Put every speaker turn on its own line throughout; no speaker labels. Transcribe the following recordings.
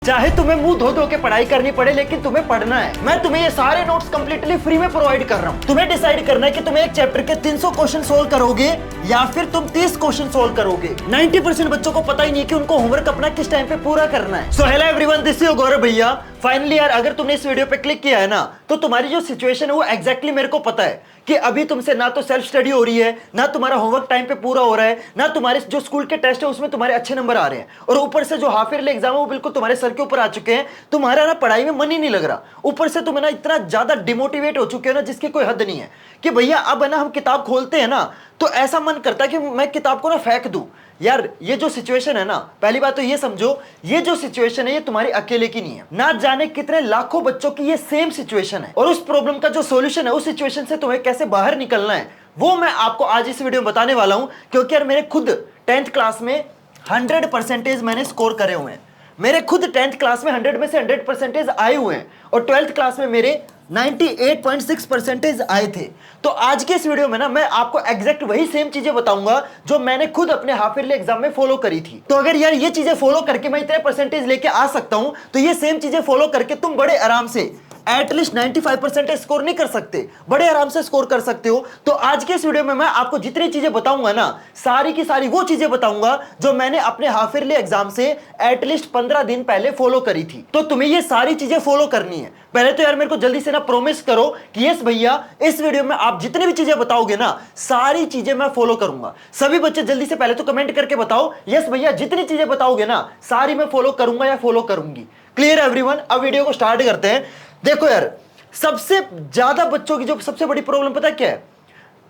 चाहे तुम्हें मुंह धो धो के पढ़ाई करनी पड़े, लेकिन तुम्हें पढ़ना है। मैं तुम्हें ये सारे नोट्स कंप्लीटली फ्री में प्रोवाइड कर रहा हूँ। तुम्हें डिसाइड करना है कि तुम एक चैप्टर के 300 क्वेश्चन सोल्व करोगे या फिर तुम 30 क्वेश्चन सोल्व करोगे। 90% बच्चों को पता ही नहीं कि उनको होमवर्क अपना किस टाइम पे पूरा करना है। So hello everyone, this is Gaurav भैया। फाइनली यार, अगर तुमने इस वीडियो पे क्लिक किया है ना, तो तुम्हारी जो सिचुएशन है वो एग्जैक्टली मेरे को पता है कि अभी तुमसे ना तो सेल्फ स्टडी हो रही है, ना तुम्हारा होमवर्क टाइम पे पूरा हो रहा है, ना तुम्हारे जो स्कूल के टेस्ट है उसमें तुम्हारे अच्छे नंबर आ रहे हैं, और ऊपर से जो हाफ ईयरली एग्जाम है वो बिल्कुल तुम्हारे सर के ऊपर आ चुके हैं। तुम्हारा ना पढ़ाई में मन ही नहीं लग रहा, ऊपर से तुम ना इतना ज्यादा डिमोटिवेट हो चुके हो ना जिसकी कोई हद नहीं है कि भैया अब है ना हम किताब खोलते हैं ना तो ऐसा मन करता है कि मैं किताब को ना फेंक दूं। यार ये जो सिचुएशन है ना, पहली बात तो ये समझो, ये जो सिचुएशन है ये तुम्हारी अकेले की नहीं है, ना जाने कितने लाखों बच्चों की ये सेम सिचुएशन है। और उस प्रॉब्लम का जो सॉल्यूशन है, उस सिचुएशन से तुम्हें कैसे बाहर निकलना है, वो मैं आपको आज इस वीडियो में बताने वाला हूं। क्योंकि यार मेरे खुद 10th क्लास में 100% मैंने स्कोर करे हुए हैं। मेरे खुद 10th क्लास में 100 में से 100% आए हुए हैं, और 12th क्लास में मेरे 98.6% आए थे। तो आज के इस वीडियो में ना मैं आपको एग्जैक्ट वही सेम चीजें बताऊंगा जो मैंने खुद अपने हाफ ईयरली एग्जाम में फॉलो करी थी। तो अगर यार ये चीजें फॉलो करके मैं इतने परसेंटेज लेके आ सकता हूं, तो ये सेम चीजें फॉलो करके तुम बड़े आराम से एटलीस्ट 95% स्कोर नहीं कर सकते, बड़े आराम से स्कोर कर सकते हो। तो आज के इस वीडियो में मैं आपको जितनी चीजें बताऊंगा ना, सारी की सारी वो चीजें बताऊंगा जो मैंने अपने हाफ ईयरली एग्जाम से एटलीस्ट 15 दिन पहले फॉलो करी थी। तो तुम्हें ये सारी चीजें फॉलो करनी है। पहले तो यार मेरे को जल्दी से ना प्रॉमिस करो कि यस भैया, इस वीडियो में आप जितनी भी चीजें बताओगे ना, सारी चीजें मैं फॉलो करूंगा। सभी बच्चे जल्दी से पहले तो कमेंट करके बताओ, यस भैया जितनी चीजें बताओगे ना सारी मैं फॉलो करूंगा या फॉलो करूंगी। Clear everyone? अब वीडियो को स्टार्ट करते हैं। देखो यार, सबसे ज्यादा बच्चों की जो सबसे बड़ी प्रॉब्लम पता क्या है,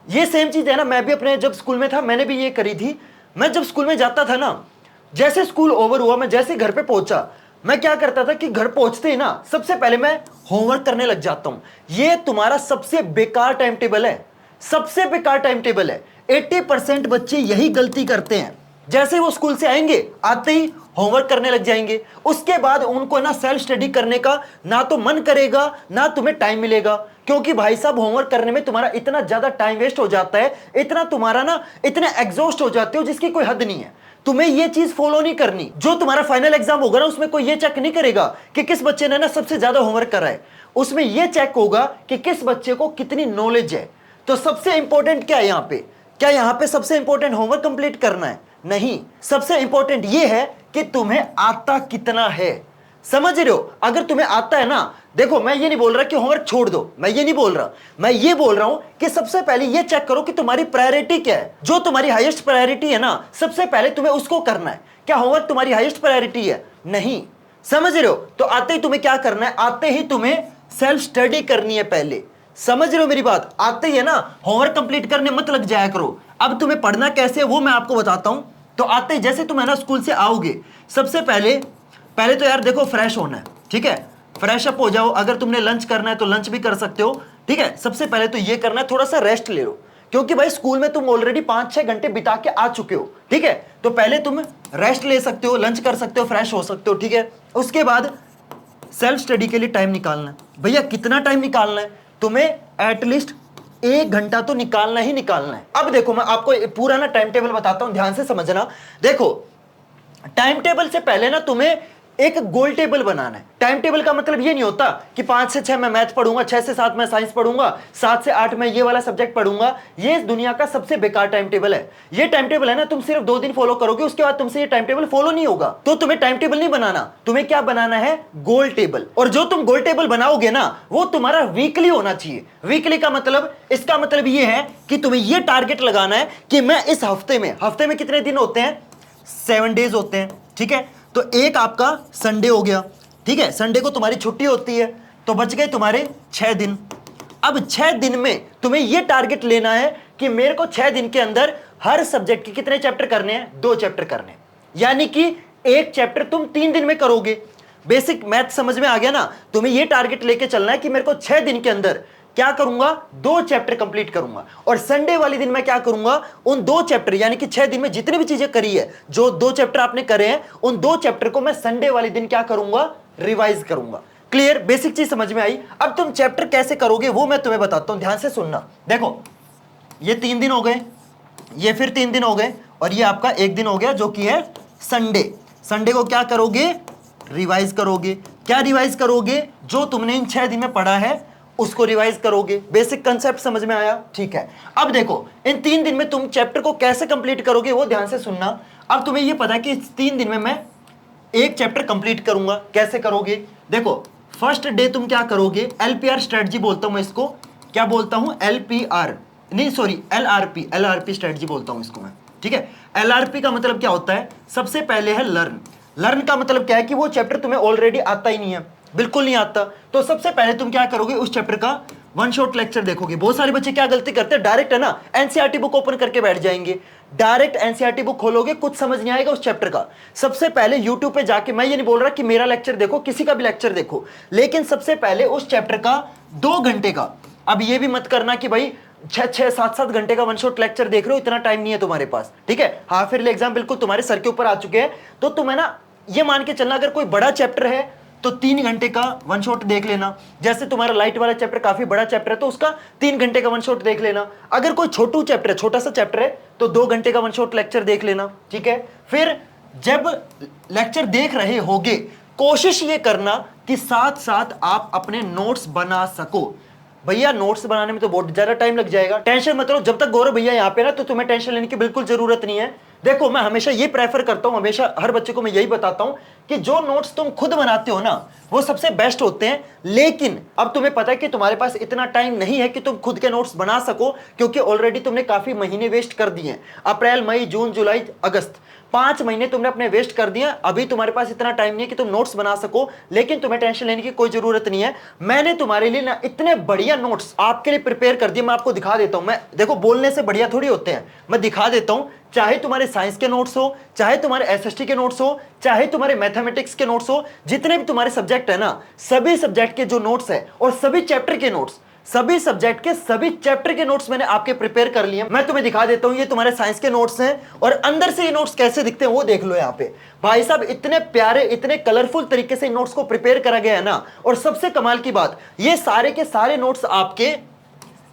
ये सेम चीज है ना, मैं भी अपने जब स्कूल में था मैंने भी ये करी थी। मैं जब स्कूल में जाता था ना, जैसे स्कूल ओवर हुआ, मैं जैसे घर पे पहुंचा, मैं क्या करता था कि घर पहुंचते ही ना सबसे पहले मैं होमवर्क करने लग जाता हूं। ये तुम्हारा सबसे बेकार टाइम टेबल है, सबसे बेकार टाइम टेबल है। 80% बच्चे यही गलती करते हैं। जैसे वो स्कूल से आएंगे, आते ही होमवर्क करने लग जाएंगे, उसके बाद उनको ना सेल्फ स्टडी करने का ना तो मन करेगा ना तुम्हें टाइम मिलेगा। क्योंकि भाई साहब होमवर्क करने में तुम्हारा इतना ज्यादा टाइम वेस्ट हो जाता है, इतना तुम्हारा ना इतने एग्जॉस्ट हो जाते हो जिसकी कोई हद नहीं है। तुम्हें ये चीज फॉलो नहीं करनी। जो तुम्हारा फाइनल एग्जाम होगा ना, उसमें कोई ये चेक नहीं करेगा कि किस बच्चे ने ना सबसे ज्यादा होमवर्क करा है, उसमें यह चेक होगा कि किस बच्चे को कितनी नॉलेज है। तो सबसे इंपॉर्टेंट क्या है यहाँ पे? क्या यहाँ पे सबसे इंपॉर्टेंट होमवर्क कंप्लीट करना है? नहीं, सबसे इंपॉर्टेंट ये है कि तुम्हें आता कितना है। समझ रहे हो? अगर तुम्हें आता है ना, देखो मैं ये नहीं बोल रहा कि होमवर्क छोड़ दो, मैं ये नहीं बोल रहा, मैं ये बोल रहा हूं कि सबसे पहले ये चेक करो कि तुम्हारी प्रायोरिटी क्या है। जो तुम्हारी हाईएस्ट प्रायोरिटी है ना, सबसे पहले तुम्हें उसको करना है। क्या होमवर्क तुम्हारी हाईएस्ट प्रायोरिटी है? नहीं। समझ रहे हो? तो आते ही तुम्हें क्या करना है? आते ही तुम्हें सेल्फ स्टडी करनी है पहले। समझ रहे हो मेरी बात? आते ही है ना होमवर्क कंप्लीट करने मत लग जाया करो। अब तुम्हें पढ़ना कैसे है वो मैं आपको बताता हूं। तो आते ही जैसे तुम है ना स्कूल से आओगे, सबसे पहले तो यार देखो फ्रेश होना है, ठीक है? फ्रेश अप हो जाओ। अगर तुमने लंच करना है तो लंच भी कर सकते हो, ठीक है? सबसे पहले तो ये करना है, थोड़ा सा रेस्ट ले लो, क्योंकि भाई स्कूल में तुम ऑलरेडी 5-6 घंटे बिता के आ चुके हो, ठीक है? तो पहले तुम रेस्ट ले सकते हो, लंच कर सकते हो, फ्रेश हो सकते हो, ठीक है? उसके बाद सेल्फ स्टडी के लिए टाइम निकालना है। भैया कितना टाइम निकालना है? तुम्हें एटलीस्ट 1 घंटा तो निकालना ही निकालना है। अब देखो मैं आपको पूरा ना टाइम टेबल बताता हूं, ध्यान से समझना। देखो, टाइम टेबल से पहले ना तुम्हें एक गोल टेबल बनाना है। टाइम टेबल का मतलब ये नहीं होता कि 5 से 6 मैं मैथ पढ़ूंगा, 6 से 7 मैं साइंस पढ़ूंगा, 7 से 8 मैं ये वाला सब्जेक्ट पढ़ूंगा। ये इस दुनिया का सबसे बेकार टाइम टेबल है। ये टाइम टेबल है ना, तुम सिर्फ 2 दिन फॉलो करोगे, उसके बाद तुमसे ये टाइम टेबल फॉलो नहीं होगा। तो तुम्हें टाइम टेबल नहीं बनाना, तुम्हें क्या बनाना है? गोल टेबल। और जो तुम गोल टेबल बनाओगे ना, वो तुम्हारा वीकली होना चाहिए। वीकली का मतलब, इसका मतलब ये है कि तुम्हें ये टारगेट लगाना है कि मैं इस हफ्ते में कितने दिन होते हैं? 7 डेज होते हैं, ठीक है? तो एक आपका संडे हो गया, ठीक है? संडे को तुम्हारी छुट्टी होती है, तो बच गए तुम्हारे 6 दिन। अब 6 दिन में तुम्हें यह टारगेट लेना है कि मेरे को 6 दिन के अंदर हर सब्जेक्ट के कितने चैप्टर करने हैं? 2 चैप्टर करने हैं। यानी कि एक चैप्टर तुम 3 दिन में करोगे। बेसिक मैथ समझ में आ गया ना? तुम्हें यह टारगेट लेके चलना है कि मेरे को 6 दिन के अंदर क्या करूंगा? 2 चैप्टर कंप्लीट करूंगा। और संडे वाले दिन मैं क्या करूंगा? उन 2 चैप्टर, यानी कि 6 दिन में जितनी भी चीजें करी है, जो 2 चैप्टर आपने करे हैं, उन 2 चैप्टर को मैं संडे वाले दिन क्या करूंगा? रिवाइज करूंगा। क्लियर? बेसिक चीज समझ में आई? अब तुम चैप्टर कैसे करोगे वो मैं तुम्हें बताता हूं, ध्यान से सुनना। देखो, ये 3 दिन हो गए, ये फिर 3 दिन हो गए, और ये आपका 1 दिन हो गया जो कि है संडे। संडे को क्या करोगे? रिवाइज करोगे। क्या रिवाइज करोगे? जो तुमने इन 6 दिन में पढ़ा है उसको रिवाइज करोगे। बेसिक कंसेप्ट समझ में आया? ठीक है। अब देखो इन 3 दिन में तुम चैप्टर को कैसे कंप्लीट करोगे वो ध्यान से सुनना। अब तुम्हें ये पता है कि इस 3 दिन में मैं एक चैप्टर कंप्लीट करूंगा। कैसे करोगे? देखो फर्स्ट डे तुम क्या करोगे, LPR स्ट्रेटजी बोलता हूं मैं इसको। क्या बोलता हूं? LPR नहीं, सॉरी LRP स्ट्रेटजी बोलता हूं इसको मैं। ठीक है। LRP का मतलब क्या होता है? सबसे पहले है लर्न। लर्न का मतलब क्या है कि वो चैप्टर तुम्हें ऑलरेडी आता ही नहीं है, बिल्कुल नहीं आता। तो सबसे पहले तुम क्या करोगे, उस चैप्टर का वन शॉट लेक्चर देखोगे। बहुत सारे बच्चे क्या गलती करते हैं, डायरेक्ट है ना एनसीईआरटी बुक ओपन करके बैठ जाएंगे। डायरेक्ट एनसीईआरटी बुक खोलोगे, कुछ समझ नहीं आएगा उस चैप्टर का। सबसे पहले यूट्यूब पे जाके, मैं ये नहीं बोल रहा कि मेरा लेक्चर देखो, किसी का भी लेक्चर देखो, लेकिन सबसे पहले उस चैप्टर का 2 घंटे का, अब ये भी मत करना कि भाई 6-7 घंटे का वन शॉट लेक्चर देख रहे हो, इतना टाइम नहीं है तुम्हारे पास। ठीक है। हाफ ईयरली एग्जाम बिल्कुल तुम्हारे सर के ऊपर आ चुके हैं, तो तुम्हें ना ये मान के चलना, अगर कोई बड़ा चैप्टर है तो 3 घंटे का वन शॉट देख लेना। जैसे तुम्हारा लाइट वाला चैप्टर काफी बड़ा चैप्टर है तो उसका 3 घंटे का वन शॉट देख लेना। अगर कोई छोटू चैप्टर है, छोटा सा चैप्टर है, तो 2 घंटे का वन शॉट लेक्चर देख लेना। ठीक है। फिर जब लेक्चर देख रहे होगे, कोशिश ये करना कि साथ साथ आप अपने नोट्स बना सको। भैया नोट्स बनाने में तो बहुत ज्यादा टाइम लग जाएगा, टेंशन मत लो। जब तक गौरव भैया यहाँ पे ना, तो तुम्हें टेंशन लेने की बिल्कुल जरूरत नहीं है। देखो मैं हमेशा ये प्रेफर करता हूं, हमेशा हर बच्चे को मैं यही बताता हूं कि जो नोट्स तुम खुद बनाते हो ना वो सबसे बेस्ट होते हैं। लेकिन अब तुम्हें पता है कि तुम्हारे पास इतना टाइम नहीं है कि तुम खुद के नोट्स बना सको, क्योंकि ऑलरेडी तुमने काफी महीने वेस्ट कर दिए हैं। अप्रैल, मई, जून, जुलाई, अगस्त, 5 महीने तुमने अपने वेस्ट कर दिए। अभी तुम्हारे पास इतना टाइम नहीं है कि तुम नोट्स बना सको, लेकिन तुम्हें टेंशन लेने की कोई जरूरत नहीं है। मैंने तुम्हारे लिए ना इतने बढ़िया नोट्स आपके लिए प्रिपेयर कर दिए, मैं आपको दिखा देता हूं। मैं देखो बोलने से बढ़िया थोड़ी होते हैं, मैं दिखा देता हूं। चाहे तुम्हारे साइंस के नोट्स हो, चाहे तुम्हारे एसएसटी के नोट्स हो, चाहे तुम्हारे मैथमेटिक्स के नोट्स हो, जितने भी तुम्हारे सब्जेक्ट है ना, सभी सब्जेक्ट के जो नोट्स है और सभी चैप्टर के नोट्स, सभी सब्जेक्ट के सभी चैप्टर के नोट्स मैंने आपके प्रिपेयर कर लिए। मैं तुम्हें दिखा देता हूं, ये तुम्हारे साइंस के नोट्स हैं और अंदर से ये नोट्स कैसे दिखते हैं वो देख लो। यहाँ पे भाई साहब इतने प्यारे, इतने कलरफुल तरीके से इन नोट्स को प्रिपेयर करा गया है ना। और सबसे कमाल की बात, ये सारे के सारे नोट्स आपके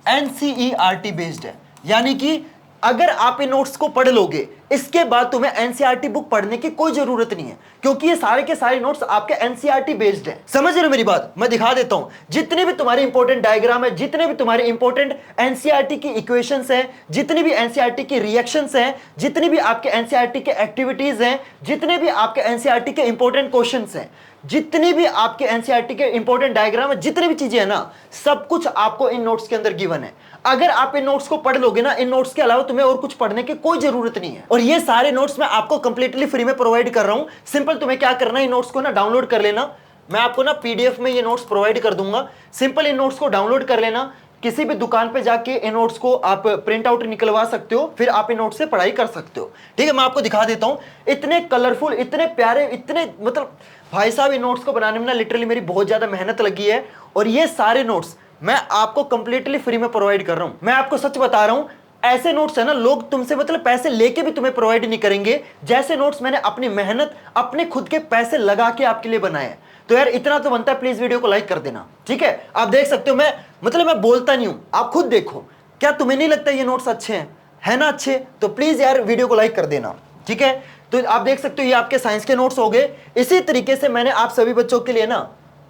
एनसीईआरटी बेस्ड है, यानी कि अगर आप इन नोट्स को पढ़ लोगे, इसके बाद तुम्हें एनसीईआरटी बुक पढ़ने की कोई जरूरत नहीं है, क्योंकि ये सारे के सारे नोट्स आपके एनसीईआरटी बेस्ड हैं। समझ रहे हो मेरी बात? मैं दिखा देता हूं, जितने भी तुम्हारे इंपॉर्टेंट डायग्राम है, जितने भी तुम्हारे इंपॉर्टेंट एनसीईआरटी की इक्वेशंस हैं, जितनी भी एनसीईआरटी की रिएक्शंस हैं, जितनी भी आपके एनसीईआरटी के एक्टिविटीज हैं, जितने भी आपके एनसीईआरटी के इंपॉर्टेंट क्वेश्चंस हैं, जितनी भी आपके एनसीईआरटी के इंपॉर्टेंट डायग्राम है, जितनी भी चीजें हैं ना, सब कुछ आपको इन नोट्स के अंदर गिवन है। अगर आप इन नोट्स को पढ़ लोगे ना, इन नोट्स के अलावा तुम्हें और कुछ पढ़ने की कोई जरूरत नहीं है। और ये सारे नोट्स मैं आपको कंप्लीटली फ्री में प्रोवाइड कर रहा हूं। सिंपल तुम्हें क्या करना है, इन नोट्स को ना डाउनलोड कर लेना। मैं आपको ना पीडीएफ में ये नोट्स प्रोवाइड कर दूंगा। सिंपल इन नोट्स को डाउनलोड कर लेना। किसी भी दुकान पे जाके इन नोट्स को आप प्रिंट आउट निकलवा सकते हो, फिर आप इन नोट्स से पढ़ाई कर सकते हो। ठीक है। मैं आपको दिखा देता हूं, इतने कलरफुल, इतने प्यारे, इतने मतलब भाई साहब इन नोट्स को बनाने में ना लिटरली मेरी बहुत ज्यादा मेहनत लगी है। और ये सारे नोट्स मैं आपको कंप्लीटली फ्री में प्रोवाइड कर रहा हूं। मैं आपको सच बता रहा हूं, ऐसे नोट्स है ना लोग तुमसे मतलब पैसे लेके भी तुम्हें प्रोवाइड नहीं करेंगे, जैसे नोट्स मैंने अपनी मेहनत, अपने खुद के पैसे लगा के आपके लिए बनाए हैं। तो यार इतना तो बनता है, प्लीज वीडियो को लाइक कर देना। ठीक है। आप देख सकते हो, मैं बोलता नहीं हूं, आप खुद देखो। क्या तुम्हें नहीं लगता ये नोट्स अच्छे हैं? है ना अच्छे? तो प्लीज यार वीडियो को लाइक कर देना। ठीक है। तो आप देख सकते हो ये आपके साइंस के नोट्स हो गए। इसी तरीके से मैंने आप सभी बच्चों के लिए ना,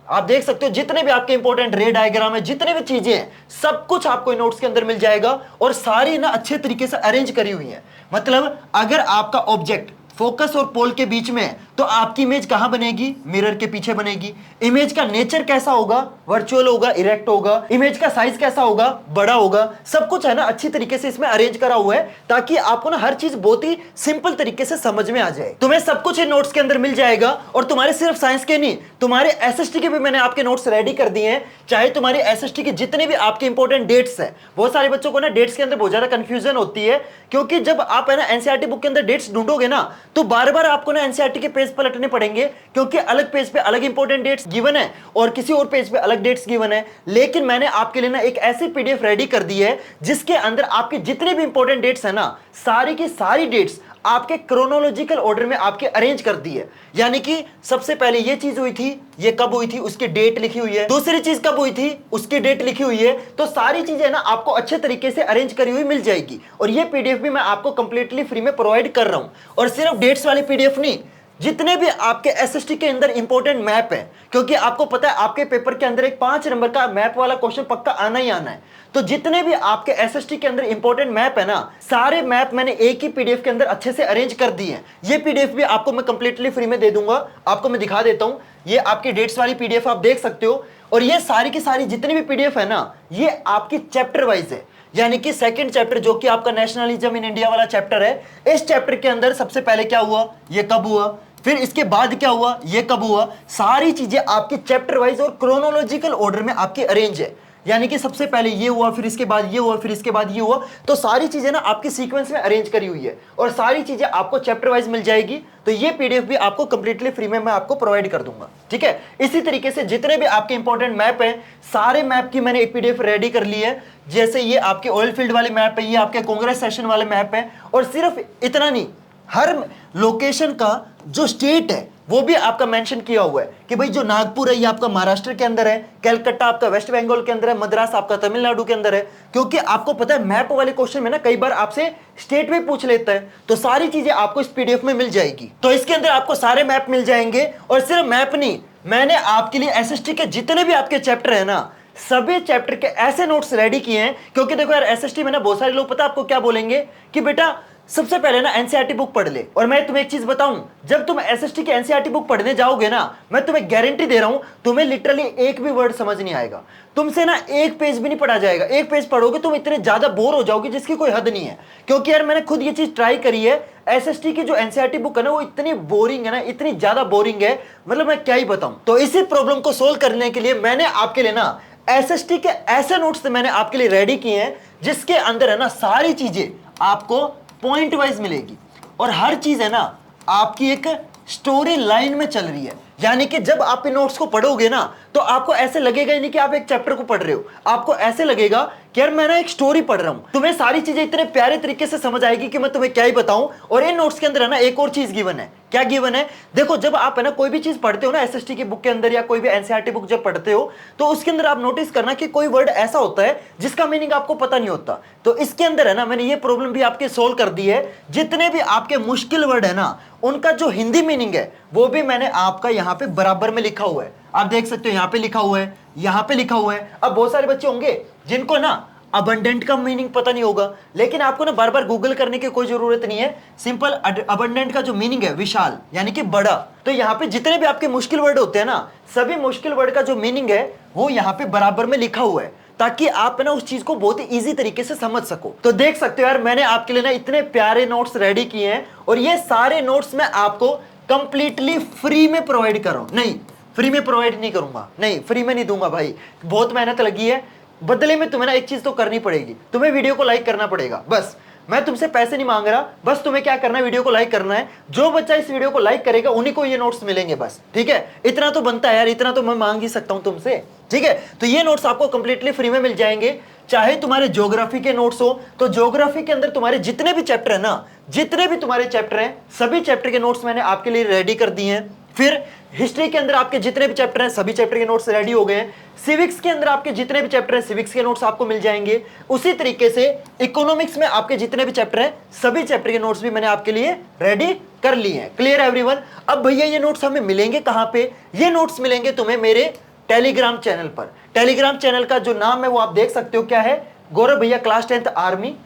आप देख सकते हो जितने भी आपके इंपॉर्टेंट रे डायग्राम है, जितने भी चीजें हैं, सब कुछ आपको इन नोट्स के अंदर मिल जाएगा। और सारी ना अच्छे तरीके से अरेंज करी हुई है। मतलब अगर आपका ऑब्जेक्ट फोकस और पोल के बीच में है तो आपकी इमेज कहां बनेगी? मिरर के पीछे बनेगी। इमेज का नेचर कैसा होगा? वर्चुअल होगा, इरेक्ट होगा। इमेज का साइज कैसा होगा? बड़ा होगा। सब कुछ है ना अच्छी तरीके से इसमें अरेंज करा हुआ है, ताकि आपको ना हर चीज बहुत ही सिंपल तरीके से समझ में आ जाए। तुम्हें सब कुछ इन नोट्स के अंदर मिल जाएगा। और तुम्हारे सिर्फ साइंस के नहीं, तुम्हारे एसएसटी के भी मैंने आपके नोट्स रेडी कर दिए हैं। चाहे तुम्हारे एसएसटी के जितने भी आपके इंपॉर्टेंट डेट्स है, बहुत सारे बच्चों को ना डेट्स के अंदर बहुत ज्यादा कंफ्यूजन होती है, क्योंकि जब आप है ना एनसीईआरटी बुक के अंदर डेट्स ढूंढोगे ना, तो बार बार आपको ना एनसीईआरटी के पेज पलटने पड़ेंगे, क्योंकि अलग पेज पे अलग इंपॉर्टेंट डेट्स गिवन है और किसी और पेज पे अलग डेट्स गिवन है। लेकिन मैंने आपके लिए ना एक ऐसी पीडीएफ रेडी कर दी है जिसके अंदर आपके जितने भी इंपॉर्टेंट डेट्स है ना, सारी की सारी डेट्स आपके क्रोनोलॉजिकल ऑर्डर में आपके अरेंज कर दी है। यानी कि सबसे पहले ये चीज हुई थी, ये कब हुई थी उसकी डेट लिखी हुई है। दूसरी चीज कब हुई थी उसकी डेट लिखी हुई है। तो सारी चीजें ना आपको अच्छे तरीके से अरेंज करी हुई मिल जाएगी। और ये पीडीएफ भी मैं आपको कंप्लीटली फ्री में प्रोवाइड कर रहा हूं। और सिर्फ डेट्स वाली पीडीएफ नहीं, जितने भी आपके एसएसटी के अंदर इंपॉर्टेंट मैप है, क्योंकि आपको पता है आपके पेपर के अंदर एक 5 नंबर का मैप वाला क्वेश्चन पक्का आना ही आना है। तो जितने भी आपके एसएसटी के अंदर इंपॉर्टेंट मैप है ना, सारे मैप मैंने एक ही पीडीएफ के अंदर अच्छे से अरेंज कर दिए हैं। ये पीडीएफ भी आपको मैं कंप्लीटली फ्री में दे दूंगा। आपको मैं दिखा देता हूं, ये आपकी डेट्स वाली पीडीएफ आप देख सकते हो। और ये सारी की सारी जितनी भी पीडीएफ है ना, ये आपकी चैप्टर वाइज है। यानी कि सेकंड चैप्टर जो कि आपका नेशनलिज्म इन इंडिया वाला चैप्टर है, इस चैप्टर के अंदर सबसे पहले क्या हुआ, ये कब हुआ, फिर इसके बाद क्या हुआ, ये कब हुआ, सारी चीजें आपकी चैप्टर वाइज और क्रोनोलॉजिकल ऑर्डर में आपकी अरेंज है। यानी कि सबसे पहले ये हुआ, फिर इसके बाद ये हुआ, फिर इसके बाद ये हुआ। तो सारी चीजें ना आपकी सीक्वेंस में अरेंज करी हुई है और सारी चीजें आपको चैप्टर वाइज मिल जाएगी। तो ये पीडीएफ भी आपको कंप्लीटली फ्री में मैं आपको प्रोवाइड कर दूंगा, ठीक है। इसी तरीके से जितने भी आपके इंपॉर्टेंट मैप हैं, सारे मैप की मैंने एक पीडीएफ रेडी कर ली है। जैसे ये आपके ऑयल फील्ड वाले मैप है, ये आपके कांग्रेस सेशन वाले मैप है। और सिर्फ इतना नहीं, हर लोकेशन का जो स्टेट है वो भी आपका मेंशन किया हुआ है कि भाई जो नागपुर है ये आपका महाराष्ट्र के अंदर है, कलकत्ता आपका वेस्ट बंगाल के अंदर है, मद्रास आपका तमिलनाडु के अंदर है। क्योंकि आपको पता है मैप वाले क्वेश्चन में ना कई बार आपसे स्टेट भी पूछ लेता है। तो सारी चीजें आपको इस पीडीएफ में मिल जाएगी। तो इसके अंदर आपको सारे मैप मिल जाएंगे। और सिर्फ मैप नहीं, मैंने आपके लिए एसएसटी के जितने भी आपके चैप्टर है ना, सभी चैप्टर के ऐसे नोट्स रेडी किए हैं। क्योंकि देखो यार, एसएसटी में ना बहुत सारे लोग पता आपको क्या बोलेंगे कि बेटा सबसे पहले ना एनसीईआरटी बुक पढ़ ले। और मैं तुम्हें एक चीज बताऊं, जब तुम एसएसटी की एनसीईआरटी बुक पढ़ने जाओगे ना, मैं तुम्हें गारंटी दे रहा हूं, तुम्हें लिटरली एक भी वर्ड समझ नहीं आएगा। तुमसे ना एक पेज भी नहीं पढ़ा जाएगा। एक पेज पढ़ोगे तुम इतने ज्यादा बोर हो जाओगे जिसकी कोई हद नहीं है। क्योंकि यार मैंने खुद ये चीज ट्राई करी है। एसएसटी की जो एनसीईआरटी बुक है ना, वो इतनी बोरिंग है ना, इतनी ज्यादा बोरिंग है, मतलब मैं क्या ही बताऊं। तो इसी प्रॉब्लम को सोल्व करने के लिए मैंने आपके लिए ना एसएसटी के ऐसे नोट्स मैंने आपके लिए रेडी किए हैं, जिसके अंदर है ना सारी चीजें आपको पॉइंट वाइज मिलेगी। और हर चीज है ना आपकी एक स्टोरी लाइन में चल रही है। यानी कि जब आप इन नोट्स को पढ़ोगे ना, तो आपको ऐसे लगेगा ही नहीं कि आप एक चैप्टर को पढ़ रहे हो। आपको ऐसे लगेगा कि यार मैं ना एक स्टोरी पढ़ रहा हूं। तुम्हें सारी चीजें इतने प्यारे तरीके से समझ आएगी कि मैं तुम्हें क्या ही बताऊं। और इन नोट्स के अंदर है ना एक और चीज गिवन है। क्या गिवन है? देखो, जब आप है ना कोई भी चीज पढ़ते हो ना एसएसटी की बुक के अंदर, या कोई भी एनसीईआरटी बुक जब पढ़ते हो, तो उसके अंदर आप नोटिस करना कि कोई वर्ड ऐसा होता है जिसका मीनिंग आपको पता नहीं होता। तो इसके अंदर है ना मैंने ये प्रॉब्लम भी आपके सोल्व कर दी है। जितने भी आपके मुश्किल वर्ड है ना, उनका जो हिंदी मीनिंग है वो भी मैंने आपका यहाँ पे बराबर में लिखा हुआ है। आप देख सकते हो, यहाँ पे लिखा हुआ है, यहाँ पे लिखा हुआ है। अब बहुत सारे बच्चे होंगे जिनको ना अबंडेंट का मीनिंग पता नहीं होगा, लेकिन आपको ना बार बार गूगल करने की कोई जरूरत नहीं है। सिंपल अबंडेंट का जो मीनिंग है विशाल, यानी कि बड़ा। तो यहाँ पे जितने भी आपके मुश्किल वर्ड होते हैं ना, सभी मुश्किल वर्ड का जो मीनिंग है वो यहाँ पे बराबर में लिखा हुआ है, ताकि आप ना उस चीज को बहुत ही इजी तरीके से समझ सको। तो देख सकते हो यार, मैंने आपके लिए ना इतने प्यारे नोट्स रेडी किए हैं। और ये सारे नोट्स मैं आपको कंप्लीटली फ्री में प्रोवाइड कर रहा हूं। नहीं, फ्री में प्रोवाइड नहीं करूंगा, नहीं फ्री में नहीं दूंगा भाई, बहुत मेहनत लगी है। बदले में तुम्हें ना एक चीज तो करनी पड़ेगी, तुम्हें वीडियो को लाइक करना पड़ेगा। बस, मैं तुमसे पैसे नहीं मांग रहा, बस तुम्हें क्या करना है, वीडियो को लाइक करना है। जो बच्चा इस वीडियो को लाइक करेगा उन्हीं को ये नोट्स मिलेंगे बस, ठीक है। इतना तो बनता है यार, इतना तो मैं मांग ही सकता हूं तुमसे, ठीक है। तो ये नोट्स आपको कंप्लीटली फ्री में मिल जाएंगे। चाहे तुम्हारे ज्योग्राफी के नोट्स हो, तो ज्योग्राफी के अंदर तुम्हारे जितने भी चैप्टर है ना, जितने भी तुम्हारे चैप्टर हैं, सभी चैप्टर के नोट्स मैंने आपके लिए रेडी कर दिए हैं। फिर हिस्ट्री के अंदर आपके जितने भी चैप्टर हैं, सभी चैप्टर के नोट्स रेडी हो गए हैं। सिविक्स के अंदर आपके जितने भी चैप्टर हैं, सिविक्स के नोट्स आपको मिल जाएंगे। उसी तरीके से इकोनॉमिक्स में आपके जितने भी चैप्टर हैं, सभी चैप्टर के नोट्स भी मैंने आपके लिए रेडी कर लिए हैं। Clear everyone? अब भैया ये नोट्स हमें मिलेंगे कहां पे? ये नोट्स मिलेंगे तुम्हें मेरे टेलीग्राम चैनल पर। टेलीग्राम चैनल का जो नाम है वो आप देख सकते हो, क्या है? गौरव भैया क्लास 10th आर्मी।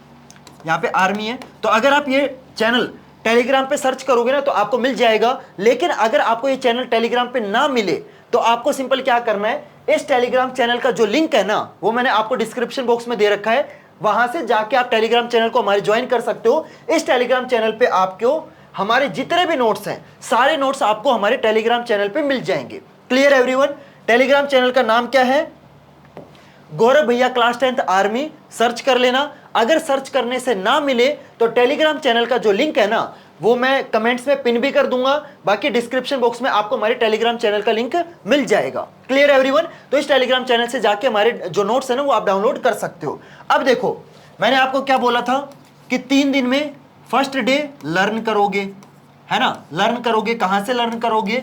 यहाँ पे आर्मी है। तो अगर आप ये चैनल टेलीग्राम पे सर्च करोगे ना, तो आपको मिल जाएगा। लेकिन अगर आपको ये चैनल टेलीग्राम पे ना मिले, तो आपको सिंपल क्या करना है, इस टेलीग्राम चैनल का जो लिंक है ना, वो मैंने आपको डिस्क्रिप्शन बॉक्स में दे रखा है। वहां से जाके आप टेलीग्राम चैनल को हमारे ज्वाइन कर सकते हो। इस टेलीग्राम चैनल पे आपको हमारे जितने भी नोट्स हैं, सारे नोट्स आपको हमारे टेलीग्राम चैनल पे मिल जाएंगे। Clear everyone? टेलीग्राम चैनल का नाम क्या है? गौरव भैया क्लास 10th आर्मी। सर्च कर लेना। अगर सर्च करने से ना मिले, तो टेलीग्राम चैनल का जो लिंक है ना, वो मैं कमेंट्स में पिन भी कर दूंगा। बाकी डिस्क्रिप्शन बॉक्स में आपको हमारे टेलीग्राम चैनल का लिंक मिल जाएगा। Clear everyone? तो इस टेलीग्राम चैनल से जाके हमारे जो नोट्स है ना, वो आप डाउनलोड कर सकते हो। अब देखो, मैंने आपको क्या बोला था कि 3 दिन में फर्स्ट डे लर्न करोगे, है ना? लर्न करोगे। कहां से लर्न करोगे?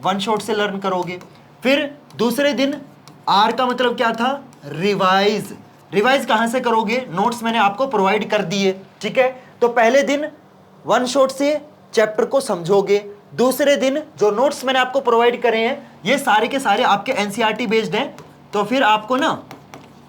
वन शॉट से लर्न करोगे। फिर दूसरे दिन आर का मतलब क्या था? रिवाइज। रिवाइज कहां से करोगे? नोट्स मैंने आपको प्रोवाइड कर दिए, ठीक है। तो पहले दिन वन शॉट से चैप्टर को समझोगे, दूसरे दिन जो नोट्स मैंने आपको प्रोवाइड करे हैं ये सारे के सारे आपके एनसीईआरटी बेस्ड हैं, तो फिर आपको ना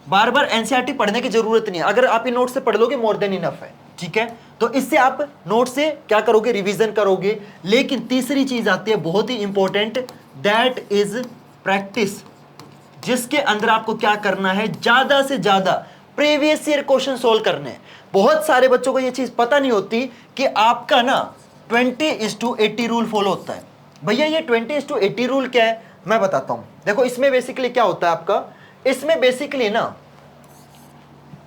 बार बार एनसीईआरटी पढ़ने की जरूरत नहीं है। अगर आप इन नोट से पढ़ लोगे मोर देन इनफ है, ठीक है। तो इससे आप नोट से क्या करोगे, रिवीजन करोगे। लेकिन तीसरी चीज आती है बहुत ही इंपॉर्टेंट, दैट इज प्रैक्टिस, जिसके अंदर आपको क्या करना है, ज्यादा से ज्यादा प्रीवियस ईयर क्वेश्चन सोल्व करने हैं। बहुत सारे बच्चों को यह चीज पता नहीं होती कि आपका ना 20:80 रूल फॉलो होता है। भैया ये 20:80 रूल क्या है, मैं बताता हूं। देखो इसमें बेसिकली क्या होता है आपका, इसमें बेसिकली ना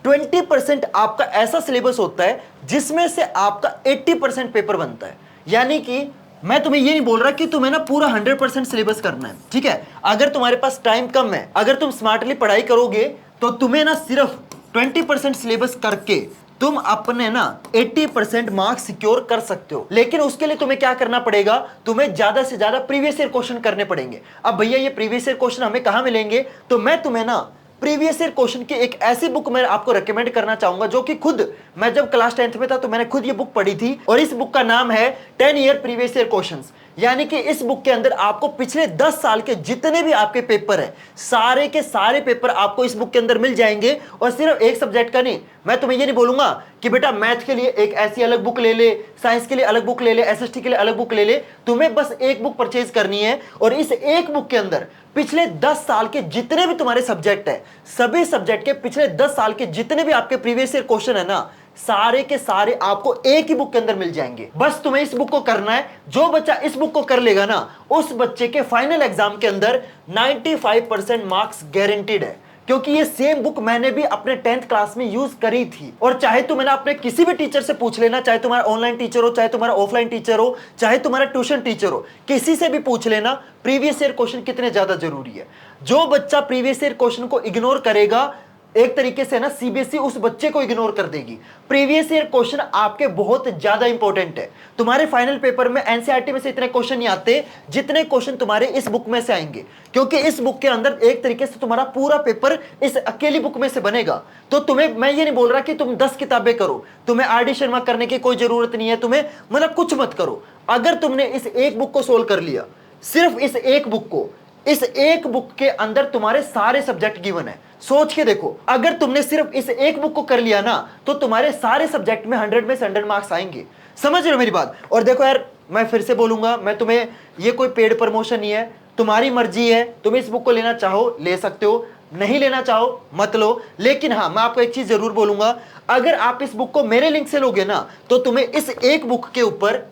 20% आपका ऐसा सिलेबस होता है जिसमें से आपका 80% पेपर बनता है। यानी कि मैं तुम्हें ये नहीं बोल रहा कि तुम्हें ना पूरा 100% सिलेबस करना है, ठीक है। अगर तुम्हारे पास टाइम कम है, अगर तुम स्मार्टली पढ़ाई करोगे तो तुम्हें ना सिर्फ 20% सिलेबस करके तुम अपने ना 80% मार्क्स सिक्योर कर सकते हो। लेकिन उसके लिए तुम्हें क्या करना पड़ेगा, तुम्हें ज्यादा से ज्यादा प्रीवियस ईयर क्वेश्चन करने पड़ेंगे। अब भैया ये प्रीवियस ईयर क्वेश्चन हमें कहां मिलेंगे, तो मैं तुम्हें ना प्रीवियस ईयर क्वेश्चन की एक ऐसी बुक मैं आपको रेकमेंड करना चाहूंगा जो कि खुद मैं जब क्लास 10th में था तो मैंने खुद ये बुक पढ़ी थी, और इस बुक का नाम है 10 ईयर प्रीवियस ईयर क्वेश्चंस। यानी कि इस बुक के अंदर आपको पिछले 10 साल के जितने भी आपके पेपर हैं, सारे के सारे पेपर आपको इस बुक के अंदर मिल जाएंगे। और सिर्फ एक सब्जेक्ट का नहीं, मैं तुम्हें ये नहीं बोलूंगा कि बेटा मैथ के लिए एक ऐसी अलग बुक ले ले, साइंस के लिए अलग बुक ले ले, एसएसटी के लिए अलग बुक ले ले। तुम्हें बस एक बुक परचेज करनी है और इस एक बुक के अंदर पिछले 10 साल के जितने भी तुम्हारे सब्जेक्ट है, सभी सब्जेक्ट के पिछले 10 साल के जितने भी आपके प्रीवियस ईयर क्वेश्चन है ना, सारे के सारे आपको एक ही बुक के अंदर मिल जाएंगे। बस तुम्हें इस बुक को करना है। जो बच्चा इस बुक को कर लेगा ना, उस बच्चे के फाइनल एग्जाम के अंदर 95% मार्क्स गारंटीड है, क्योंकि ये सेम बुक मैंने भी अपने 10th क्लास में यूज करी थी। और चाहे तुम ना अपने किसी भी टीचर से पूछ लेना, चाहे तुम्हारा ऑनलाइन टीचर हो, चाहे तुम्हारा ऑफलाइन टीचर हो, चाहे तुम्हारा ट्यूशन टीचर हो, किसी से भी पूछ लेना प्रीवियस ईयर क्वेश्चन कितने ज्यादा जरूरी है। जो बच्चा प्रीवियस ईयर क्वेश्चन को इग्नोर करेगा, एक तरीके से ना सीबीएसई उस बच्चे को इग्नोर कर देगी। प्रीवियस ईयर क्वेश्चन आपके बहुत ज्यादा इंपॉर्टेंट है। तुम्हारे फाइनल पेपर में एनसीईआरटी में से इतने क्वेश्चन नहीं आते जितने क्वेश्चन तुम्हारे इस बुक में से आएंगे, क्योंकि इस बुक के अंदर एक तरीके से तुम्हारा पूरा पेपर इस अकेली बुक में से बनेगा। तो तुम्हें मैं ये नहीं बोल रहा कि तुम 10 किताबें करो, तुम्हें आर.डी. शर्मा करने की कोई जरूरत नहीं है, तुम्हें मतलब कुछ मत करो। अगर तुमने इस एक बुक को सोल्व कर लिया, सिर्फ इस एक बुक को, इस एक बुक के अंदर तुम्हारे सारे सब्जेक्ट गिवन है। सोच के देखो, अगर तुमने सिर्फ इस एक बुक को कर लिया ना, तो तुम्हारे सारे सब्जेक्ट में 100 में से 100 मार्क्स आएंगे। समझ रहे हो मेरी बात। और देखो यार, मैं फिर से बोलूंगा, मैं तुम्हें, ये कोई पेड प्रमोशन नहीं है, तुम्हारी मर्जी है। तुम इस बुक को लेना चाहो ले सकते हो, नहीं लेना चाहो मत लो। लेकिन हाँ, मैं आपको एक चीज जरूर बोलूंगा, अगर आप इस बुक को मेरे लिंक से लोगे ना, तो तुम्हें इस एक बुक के ऊपर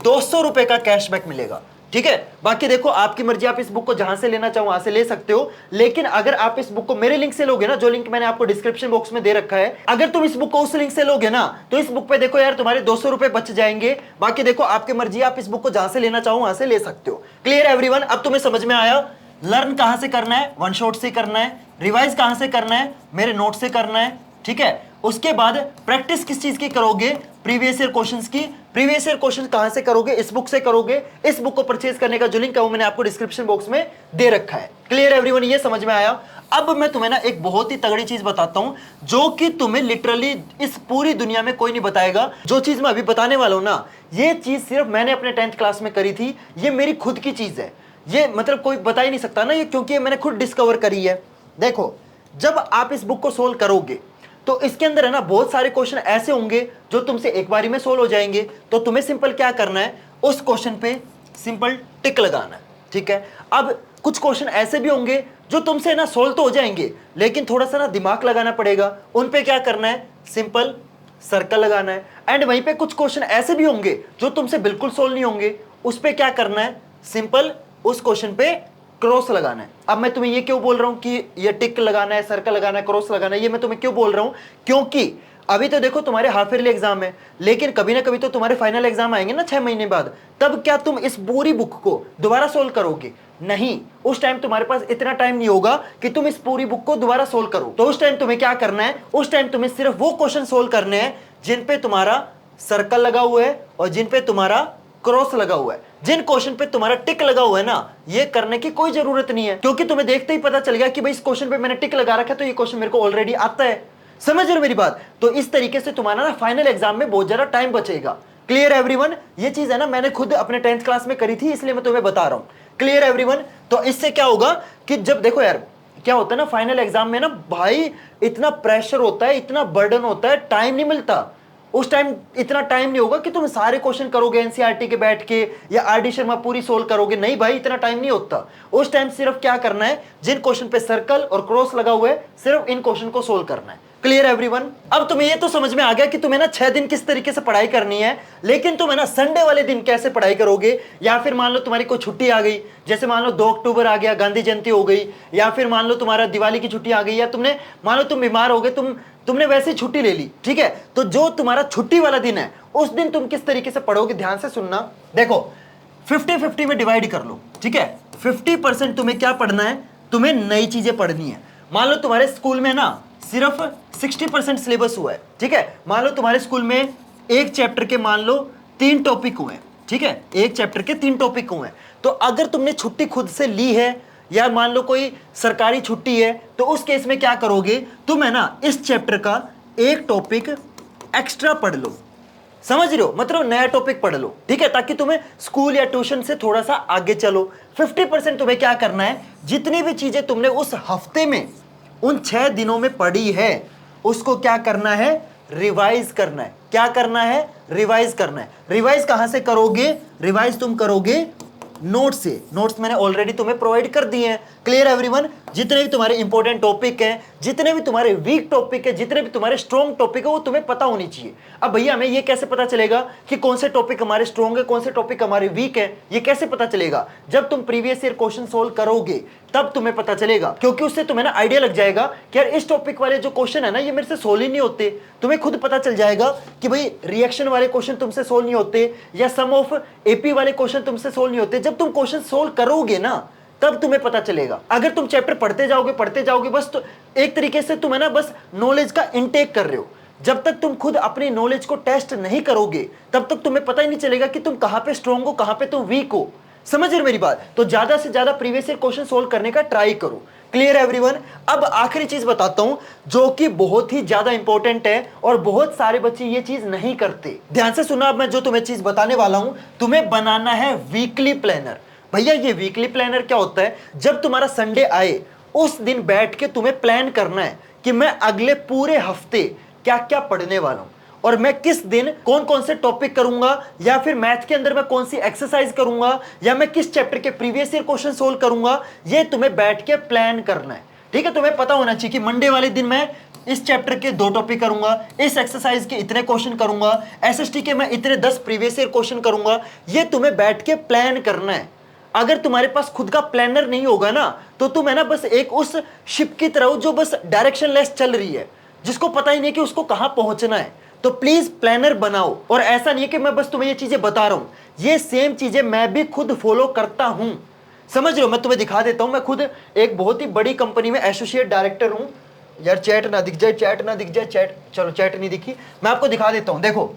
200 रुपए का कैशबैक मिलेगा, ठीक है। बाकी देखो आपकी मर्जी, आप इस बुक को जहां से लेना चाहो वहां से ले सकते हो। लेकिन अगर आप इस बुक को मेरे लिंक से लोगे ना, जो लिंक मैंने आपको डिस्क्रिप्शन बॉक्स में दे रखा है, अगर तुम इस बुक को उस लिंक से लोगे ना, तो इस बुक पे देखो यार तुम्हारे 200 रुपए बच जाएंगे। बाकी देखो आपकी मर्जी, आप इस बुक को जहां से लेना चाहो वहां से ले सकते हो। क्लियर एवरीवन, अब तुम्हें समझ में आया लर्न कहां से करना है, वन शॉट से करना है, रिवाइज कहां से करना है, मेरे नोट से करना है, ठीक है। उसके बाद प्रैक्टिस किस चीज की करोगे, प्रीवियस ईयर क्वेश्चंस की। प्रीवियस ईयर क्वेश्चन कहां से करोगे, इस बुक से करोगे। इस बुक को परचेज करने का जो लिंक है वो मैंने आपको डिस्क्रिप्शन बॉक्स में दे रखा है। क्लियर एवरीवन, ये समझ में आया। अब मैं तुम्हें ना एक बहुत ही तगड़ी चीज बताता हूं, जो कि तुम्हें लिटरली इस पूरी दुनिया में कोई नहीं बताएगा। जो चीज मैं अभी बताने वाला हूं ना, ये चीज सिर्फ मैंने अपने 10th क्लास में करी थी। ये मेरी खुद की चीज है, ये मतलब कोई बता ही नहीं सकता ना ये, क्योंकि ये मैंने खुद डिस्कवर करी है। देखो, जब आप इस बुक को सोल्व करोगे तो इसके अंदर है ना बहुत सारे क्वेश्चन ऐसे होंगे जो तुमसे एक बारी में सोल्व हो जाएंगे। तो तुम्हें सिंपल क्या करना है, उस क्वेश्चन पे सिंपल टिक लगाना है, ठीक है। अब कुछ क्वेश्चन ऐसे भी होंगे जो तुमसे ना सोल्व तो हो जाएंगे, लेकिन थोड़ा सा ना दिमाग लगाना पड़ेगा। उन पे क्या करना है, सिंपल सर्कल लगाना है। एंड वहीं पे कुछ क्वेश्चन ऐसे भी होंगे जो तुमसे बिल्कुल सोल्व नहीं होंगे, उस पे क्या करना है, सिंपल उस क्वेश्चन पे क्रॉस लगाना है। अब मैं तुम्हें ये क्यों बोल रहा हूं कि ये टिक लगाना है, सर्कल लगाना है, क्रॉस लगाना है, ये मैं तुम्हें क्यों बोल रहा हूं, क्योंकि अभी तो देखो तुम्हारे हाफ ईयरली एग्जाम है, लेकिन कभी ना कभी तो तुम्हारे फाइनल एग्जाम आएंगे ना 6 महीने बाद। तब क्या तुम इस पूरी बुक को दोबारा सोल्व करोगे? नहीं, उस टाइम तुम्हारे पास इतना टाइम नहीं होगा कि तुम इस पूरी बुक को दोबारा सोल्व करो। तो उस टाइम तुम्हें क्या करना है, उस टाइम तुम्हें सिर्फ वो क्वेश्चन सोल्व करने हैं जिन पे तुम्हारा सर्कल लगा हुआ है और जिन पे तुम्हारा क्रॉस लगा हुआ है। जिन क्वेश्चन पे तुम्हारा टिक लगा हुआ है ना, ये करने की कोई जरूरत नहीं है, क्योंकि तुम्हें देखते ही पता चल गया कि भाई इस क्वेश्चन पे मैंने टिक लगा रखा है, तो ये क्वेश्चन मेरे को ऑलरेडी आता है। समझ रहे हो मेरी बात। तो इस तरीके से तुम्हारा ना फाइनल एग्जाम में बहुत ज्यादा टाइम बचेगा। Clear everyone? ये चीज है ना मैंने खुद अपने 10th क्लास में करी थी, इसलिए मैं तुम्हें बता रहा हूं। Clear everyone? तो इससे क्या होगा कि जब देखो यार क्या होता है ना फाइनल एग्जाम में ना भाई इतना प्रेशर होता है, इतना बर्डन होता है, टाइम नहीं मिलता। उस टाइम इतना टाइम नहीं होगा कि तुम सारे क्वेश्चन करोगे एनसीईआरटी के बैठ के या आरडी शर्मा पूरी सोल्व करोगे, नहीं भाई इतना टाइम नहीं होता। उस टाइम सिर्फ क्या करना है, जिन क्वेश्चन पे सर्कल और क्रॉस लगा हुआ है सिर्फ इन क्वेश्चन को सोल्व करना है। Clear everyone? अब तुम्हें ये तो समझ में आ गया कि तुम्हें ना 6 दिन किस तरीके से पढ़ाई करनी है, लेकिन तुम है ना संडे वाले दिन कैसे पढ़ाई करोगे, या फिर मान लो तुम्हारी कोई छुट्टी आ गई, जैसे मान लो 2 अक्टूबर आ गया, गांधी जयंती हो गई, या फिर मान लो तुम्हारा दिवाली की छुट्टी आ गई, या तुमने मान लो तुम बीमार हो गए, तुमने वैसे ही छुट्टी ले ली, ठीक है। तो जो तुम्हारा छुट्टी वाला दिन है उस दिन तुम किस तरीके से पढ़ोगे, ध्यान से सुनना। देखो 50-50 में डिवाइड कर लो, ठीक है। 50% तुम्हें क्या पढ़ना है, तुम्हें नई चीजें पढ़नी है। मान लो तुम्हारे स्कूल में ना सिर्फ 60% सिलेबस हुआ है, ठीक है। मान लो तुम्हारे स्कूल में एक चैप्टर के मान लो 3 टॉपिक हुए, ठीक है, एक चैप्टर के 3 टॉपिक हुए। तो अगर तुमने छुट्टी खुद से ली है या मान लो कोई सरकारी छुट्टी है, तो उस केस में क्या करोगे, तुम है ना इस चैप्टर का एक टॉपिक एक्स्ट्रा पढ़ लो, समझ रहे हो, मतलब नया टॉपिक पढ़ लो, ठीक है, ताकि तुम्हें स्कूल या ट्यूशन से थोड़ा सा आगे चलो। 50% तुम्हें क्या करना है, जितनी भी चीजें तुमने उस हफ्ते में उन 6 दिनों में पढ़ी है उसको क्या करना है, रिवाइज करना है। क्या करना है, रिवाइज करना है। रिवाइज कहां से करोगे, रिवाइज तुम करोगे नोट्स से। नोट्स मैंने ऑलरेडी तुम्हें प्रोवाइड कर दिए हैं। Clear everyone? जितने भी तुम्हारे इंपॉर्टेंट टॉपिक हैं, जितने भी तुम्हारे वीक टॉपिक है, जितने भी तुम्हारे स्ट्रॉन्ग टॉपिक है, वो तुम्हें पता होनी चाहिए। अब भैया हमें ये कैसे पता चलेगा कि कौन से टॉपिक हमारे स्ट्रॉन्ग है, कौन से टॉपिक हमारे वीक है, ये कैसे पता चलेगा? जब तुम प्रीवियस ईयर क्वेश्चन सोल्व करोगे तब तुम्हें पता चलेगा, क्योंकि उससे तुम्हें ना आइडिया लग जाएगा कि यार इस टॉपिक वाले जो क्वेश्चन है ना ये मेरे से सोल्व ही नहीं होते। तुम्हें खुद पता चल जाएगा कि भाई रिएक्शन वाले क्वेश्चन तुमसे सोल्व नहीं होते, या सम ऑफ एपी वाले क्वेश्चन तुमसे सोल्व नहीं होते। जब तुम क्वेश्चन सोल्व करोगे ना तब तुम्हें पता चलेगा। अगर तुम चैप्टर पढ़ते जाओगे बस, तो एक तरीके से तुम है ना बस नॉलेज का इनटेक कर रहे हो। जब तक तुम खुद अपनी नॉलेज को टेस्ट नहीं करोगे तब तक तुम्हें पता ही नहीं चलेगा कि तुम कहां पे स्ट्रांग हो, कहां पे तुम वीक हो। समझ रहे हो मेरी बात? तो ज्यादा से ज्यादा प्रीवियस ईयर क्वेश्चन सोल्व करने का ट्राई करो। Clear everyone? अब आखिरी चीज बताता हूं जो कि बहुत ही ज्यादा इंपॉर्टेंट है और बहुत सारे बच्चे ये चीज नहीं करते। ध्यान से सुना, अब मैं जो तुम्हें चीज बताने वाला हूं, तुम्हें बनाना है वीकली प्लानर। भैया ये वीकली प्लानर क्या होता है, जब तुम्हारा संडे आए उस दिन बैठ के तुम्हें प्लान करना है कि मैं अगले पूरे हफ्ते क्या क्या पढ़ने वाला हूं, और मैं किस दिन कौन कौन से टॉपिक करूंगा, या फिर मैथ के अंदर मैं कौन सी एक्सरसाइज करूंगा, या मैं किस चैप्टर के प्रीवियस ईयर क्वेश्चन सोल्व करूंगा। ये तुम्हें बैठ के प्लान करना है, ठीक है। तुम्हें पता होना चाहिए कि मंडे वाले दिन मैं इस चैप्टर के 2 टॉपिक करूंगा, इस एक्सरसाइज के इतने क्वेश्चन करूंगा, एसएसटी के मैं इतने 10 प्रीवियस ईयर क्वेश्चन करूंगा। ये तुम्हें बैठ के प्लान करना है। अगर तुम्हारे पास खुद का प्लानर नहीं होगा ना तो तुम है ना बस एक उस शिप की तरह हो जो बस डायरेक्शन लेस चल रही है, जिसको पता ही नहीं कि उसको कहां पहुंचना है। तो प्लीज प्लानर बनाओ। और ऐसा नहीं है कि मैं बस तुम्हें ये चीजें बता रहा हूं, ये सेम चीजें मैं भी खुद फॉलो करता हूं। समझ रहे हो? मैं तुम्हें दिखा देता हूं। मैं खुद एक बहुत ही बड़ी कंपनी में एसोसिएट डायरेक्टर हूं। यार चैट ना दिख जाए, चैट ना दिख जाए, चैट, चलो चैट नहीं दिखी, मैं आपको दिखा देता हूं। देखो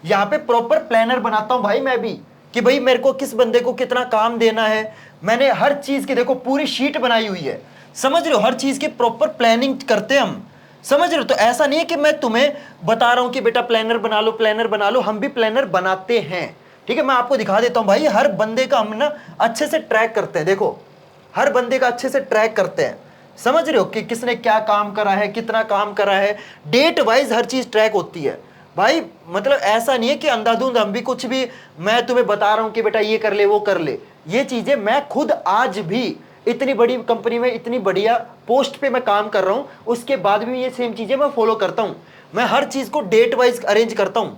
यहां पे प्रॉपर प्लानर बनाता हूं भाई मैं भी, कि भाई मेरे को किस बंदे को कितना काम देना है। मैंने हर चीज की देखो पूरी शीट बनाई हुई है। समझ रहे हो? हर चीज की प्रॉपर प्लानिंग करते हैं हम। समझ रहे हो? तो ऐसा नहीं है कि मैं तुम्हें बता रहा हूं कि बेटा प्लानर बना लो, प्लानर बना लो। हम भी प्लानर बनाते हैं, ठीक है। मैं आपको दिखा देता हूं भाई, हर बंदे का हम ना अच्छे से ट्रैक करते हैं। देखो हर बंदे का अच्छे से ट्रैक करते हैं। समझ रहे हो कि किसने क्या काम करा है, कितना काम करा है, डेट वाइज हर चीज ट्रैक होती है भाई। मतलब ऐसा नहीं है कि अंधाधुंध हम भी कुछ भी मैं तुम्हें बता रहा हूं कि बेटा ये कर ले वो कर ले। ये चीजें मैं खुद आज भी इतनी बड़ी कंपनी में इतनी बढ़िया पोस्ट पे मैं काम कर रहा हूं, उसके बाद भी ये सेम चीजें मैं फॉलो करता हूं। मैं हर चीज को डेट वाइज अरेंज करता हूं।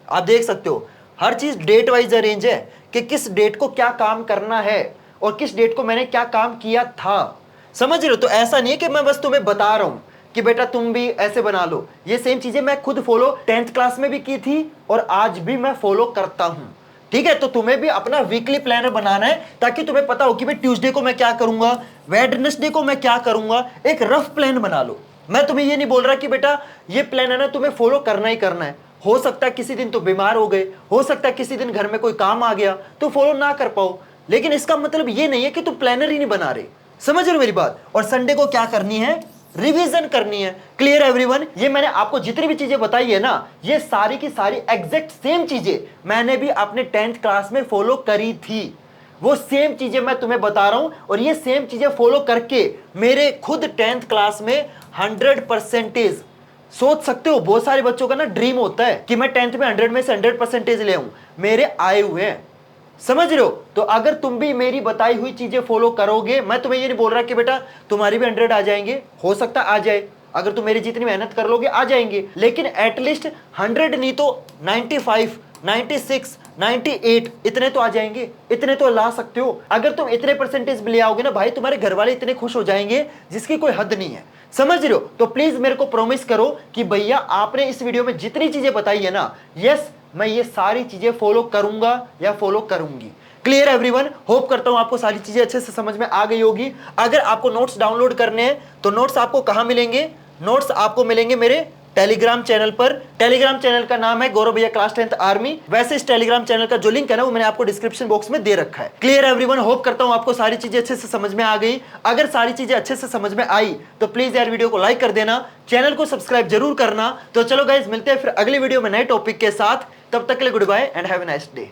आप देख सकते हो हर चीज डेट वाइज अरेंज है कि किस डेट को क्या काम करना है और किस डेट को मैंने क्या काम किया था। समझ रहे हो? तो ऐसा नहीं है कि मैं बस तुम्हें बता रहा हूं कि बेटा तुम भी ऐसे बना लो। ये सेम चीजें मैं खुद फॉलो 10th क्लास में भी की थी और आज भी मैं फॉलो करता हूं, ठीक है। तो तुम्हें भी अपना वीकली प्लानर बनाना है ताकि तुम्हें पता हो कि भाई ट्यूसडे को मैं क्या करूंगा, वेडनेसडे को मैं क्या करूंगा। एक रफ प्लान बना लो। मैं तुम्हें ये नहीं बोल रहा कि बेटा ये प्लान है ना तुम्हें फॉलो करना ही करना है। हो सकता है किसी दिन तो बीमार हो गए, हो सकता है किसी दिन घर में कोई काम आ गया तो फॉलो ना कर पाओ, लेकिन इसका मतलब ये नहीं है कि तुम प्लानर ही नहीं बना रहे। समझ रहे हो मेरी बात? और संडे को क्या करनी है, रिवीजन करनी है। Clear everyone? ये मैंने आपको जितनी भी चीजें बताई है ना, ये सारी की सारी एग्जैक्ट सेम चीजें मैंने भी अपने 10th क्लास में फॉलो करी थी। वो सेम चीजें मैं तुम्हें बता रहा हूं और ये सेम चीजें फॉलो करके मेरे खुद 10th क्लास में 100%। सोच सकते हो बहुत सारे बच्चों का ना ड्रीम होता है कि मैं 10th में 100 में से 100% ले आऊं, मेरे आए हुए हैं। समझ रहे हो? तो अगर तुम भी मेरी बताई हुई चीजें फॉलो करोगे, मैं तुम्हें ये नहीं बोल रहा कि बेटा तुम्हारी भी 100 आ जाएंगे, हो सकता आ जाए, अगर तुम मेरी जितनी मेहनत कर लोगे आ जाएंगे, लेकिन एटलीस्ट 100 नहीं तो 95, 96, 98 इतने तो आ जाएंगे, इतने तो ला सकते हो। अगर तुम इतने परसेंटेज भी ले आओगे ना भाई, तुम्हारे घर वाले इतने खुश हो जाएंगे जिसकी कोई हद नहीं है। समझ रहे हो? तो प्लीज मेरे को प्रॉमिस करो कि भैया आपने इस वीडियो में जितनी चीजें बताई है ना, यस मैं ये सारी चीजें फॉलो करूंगा या फॉलो करूंगी। Clear everyone? होप करता हूं आपको सारी चीजें अच्छे से समझ में आ गई होगी। अगर आपको नोट्स डाउनलोड करने हैं तो नोट्स आपको कहां मिलेंगे? नोट्स आपको मिलेंगे मेरे टेलीग्राम चैनल पर। टेलीग्राम चैनल का नाम है गौरव भैया क्लास 10th आर्मी। वैसे इस टेलीग्राम चैनल का जो लिंक है ना, वो मैंने आपको डिस्क्रिप्शन बॉक्स में दे रखा है। Clear everyone? होप करता हूं आपको सारी चीजें अच्छे से समझ में आ गई। अगर सारी चीजें अच्छे से समझ में आई तो प्लीज यार वीडियो को लाइक कर देना, चैनल को सब्सक्राइब जरूर करना। तो चलो गाइज, मिलते हैं फिर अगली वीडियो में नए टॉपिक के साथ। तब तक के लिए good bye and have a nice day.